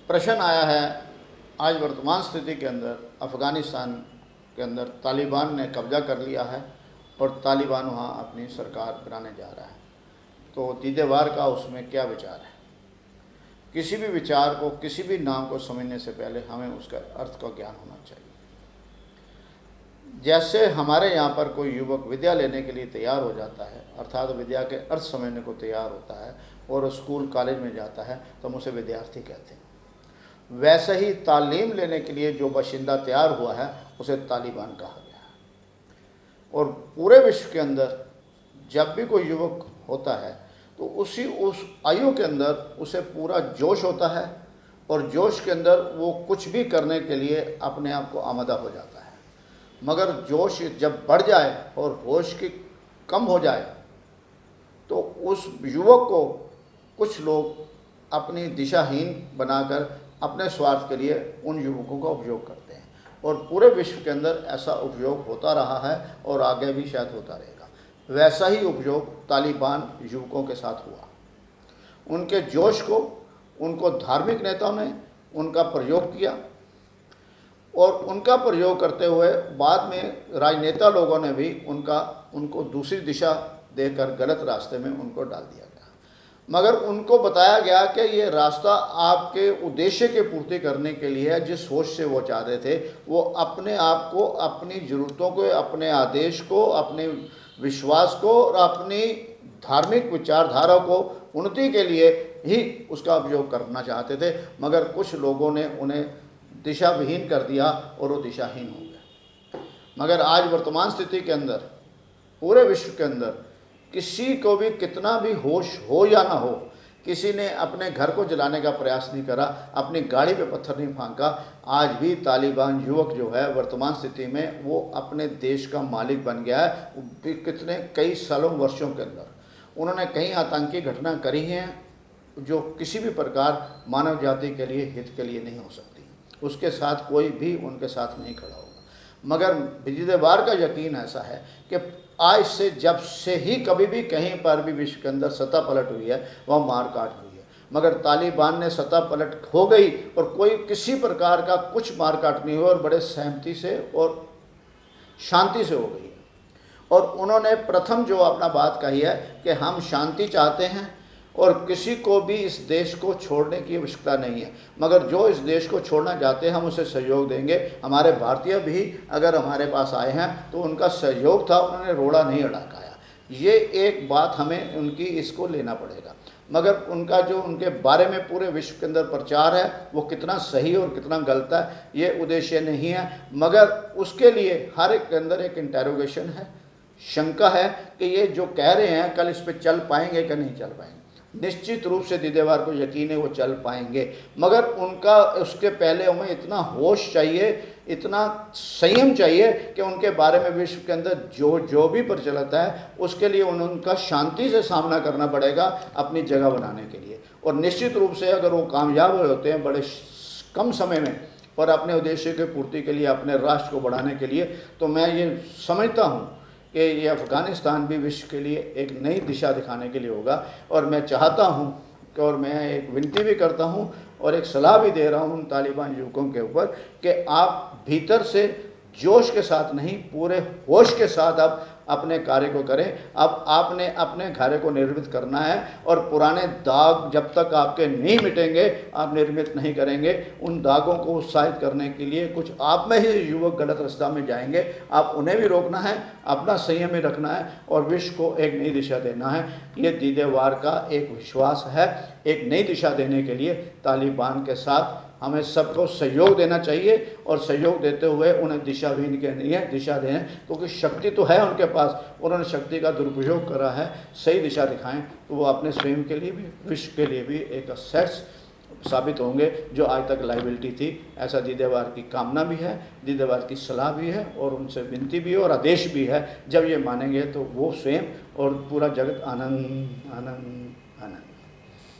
प्रश्न आया है, आज वर्तमान स्थिति के अंदर अफ़गानिस्तान के अंदर तालिबान ने कब्ज़ा कर लिया है और तालिबान वहाँ अपनी सरकार बनाने जा रहा है, तो दीदेवार का उसमें क्या विचार है? किसी भी विचार को, किसी भी नाम को समझने से पहले हमें उसका अर्थ का ज्ञान होना चाहिए। जैसे हमारे यहाँ पर कोई युवक विद्या लेने के लिए तैयार हो जाता है, अर्थात विद्या के अर्थ समझने को तैयार होता है और स्कूल कॉलेज में जाता है, तो हम उसे विद्यार्थी कहते हैं। वैसे ही तालीम लेने के लिए जो बाशिंदा तैयार हुआ है उसे तालिबान कहा गया है। और पूरे विश्व के अंदर जब भी कोई युवक होता है तो उस आयु के अंदर उसे पूरा जोश होता है और जोश के अंदर वो कुछ भी करने के लिए अपने आप को आमादा हो जाता है। मगर जोश जब बढ़ जाए और होश की कम हो जाए तो उस युवक को कुछ लोग अपनी दिशाहीन बनाकर अपने स्वार्थ के लिए उन युवकों का उपयोग करते हैं और पूरे विश्व के अंदर ऐसा उपयोग होता रहा है और आगे भी शायद होता रहेगा। वैसा ही उपयोग तालिबान युवकों के साथ हुआ। उनके जोश को उनको धार्मिक नेताओं ने उनका प्रयोग किया और उनका प्रयोग करते हुए बाद में राजनेता लोगों ने भी उनको दूसरी दिशा देकर गलत रास्ते में उनको डाल दिया गया। मगर उनको बताया गया कि ये रास्ता आपके उद्देश्य की पूर्ति करने के लिए है। जिस सोच से वो चाह रहे थे वो अपने आप को, अपनी ज़रूरतों को, अपने आदेश को, अपने विश्वास को और अपनी धार्मिक विचारधारा को उन्नति के लिए ही उसका उपयोग करना चाहते थे। मगर कुछ लोगों ने उन्हें दिशा विहीन कर दिया और वो दिशाहीन हो गए। मगर आज वर्तमान स्थिति के अंदर पूरे विश्व के अंदर किसी को भी कितना भी होश हो या ना हो, किसी ने अपने घर को जलाने का प्रयास नहीं करा, अपनी गाड़ी पे पत्थर नहीं फेंका। आज भी तालिबान युवक जो है वर्तमान स्थिति में वो अपने देश का मालिक बन गया है। कितने कई सालों वर्षों के अंदर उन्होंने कई आतंकी घटना करी हैं जो किसी भी प्रकार मानव जाति के लिए, हित के लिए नहीं हो सकती। उसके साथ कोई भी उनके साथ नहीं खड़ा होगा। मगर दीदेवार का यकीन ऐसा है कि आज से जब से ही कभी भी कहीं पर भी विश्व के अंदर सत्ता पलट हुई है वह मारकाट हुई है। मगर तालिबान ने सत्ता पलट हो गई और कोई किसी प्रकार का कुछ मारकाट नहीं हुआ और बड़े सहमति से और शांति से हो गई है। और उन्होंने प्रथम जो अपना बात कही है कि हम शांति चाहते हैं और किसी को भी इस देश को छोड़ने की आवश्यकता नहीं है। मगर जो इस देश को छोड़ना चाहते हैं हम उसे सहयोग देंगे। हमारे भारतीय भी अगर हमारे पास आए हैं तो उनका सहयोग था, उन्होंने रोड़ा नहीं अड़काया। ये एक बात हमें उनकी इसको लेना पड़ेगा। मगर उनका जो उनके बारे में पूरे विश्व के अंदर प्रचार है वो कितना सही और कितना गलत है ये उद्देश्य नहीं है। मगर उसके लिए हर एक के अंदर एक इंटेरोगेशन है, शंका है कि ये जो कह रहे हैं कल इस पर चल पाएंगे कि नहीं चल पाएंगे। निश्चित रूप से दीदेवार को यकीन है वो चल पाएंगे। मगर उनका उसके पहले हमें इतना होश चाहिए, इतना संयम चाहिए कि उनके बारे में विश्व के अंदर जो भी प्रचलित है उसके लिए उनका शांति से सामना करना पड़ेगा अपनी जगह बनाने के लिए। और निश्चित रूप से अगर वो कामयाब होते हैं बड़े कम समय में और अपने उद्देश्य की पूर्ति के लिए, अपने राष्ट्र को बढ़ाने के लिए, तो मैं ये समझता हूँ कि ये अफ़गानिस्तान भी विश्व के लिए एक नई दिशा दिखाने के लिए होगा। और मैं चाहता हूँ कि, और मैं एक विनती भी करता हूँ और एक सलाह भी दे रहा हूँ उन तालिबान युवकों के ऊपर कि आप भीतर से जोश के साथ नहीं, पूरे होश के साथ आप अपने कार्य को करें। अब आपने अपने कार्य को निर्मित करना है और पुराने दाग जब तक आपके नहीं मिटेंगे आप निर्मित नहीं करेंगे। उन दागों को उत्साहित करने के लिए कुछ आप में ही युवक गलत रास्ता में जाएंगे, आप उन्हें भी रोकना है, अपना संयम में रखना है और विश्व को एक नई दिशा देना है। ये दीदेवार का एक विश्वास है। एक नई दिशा देने के लिए तालिबान के साथ हमें सबको सहयोग देना चाहिए और सहयोग देते हुए उन्हें दिशाहीन के नहीं है, दिशा दें, क्योंकि शक्ति तो है उनके पास। उन्होंने शक्ति का दुरुपयोग करा है। सही दिशा दिखाएं तो वो अपने स्वयं के लिए भी, विश्व के लिए भी एक असेट्स साबित होंगे जो आज तक लाइबिलिटी थी। ऐसा दीदेवार की कामना भी है, दीदेवार की सलाह भी है और उनसे विनती भी है और आदेश भी है। जब ये मानेंगे तो वो स्वयं और पूरा जगत आनंद आनंद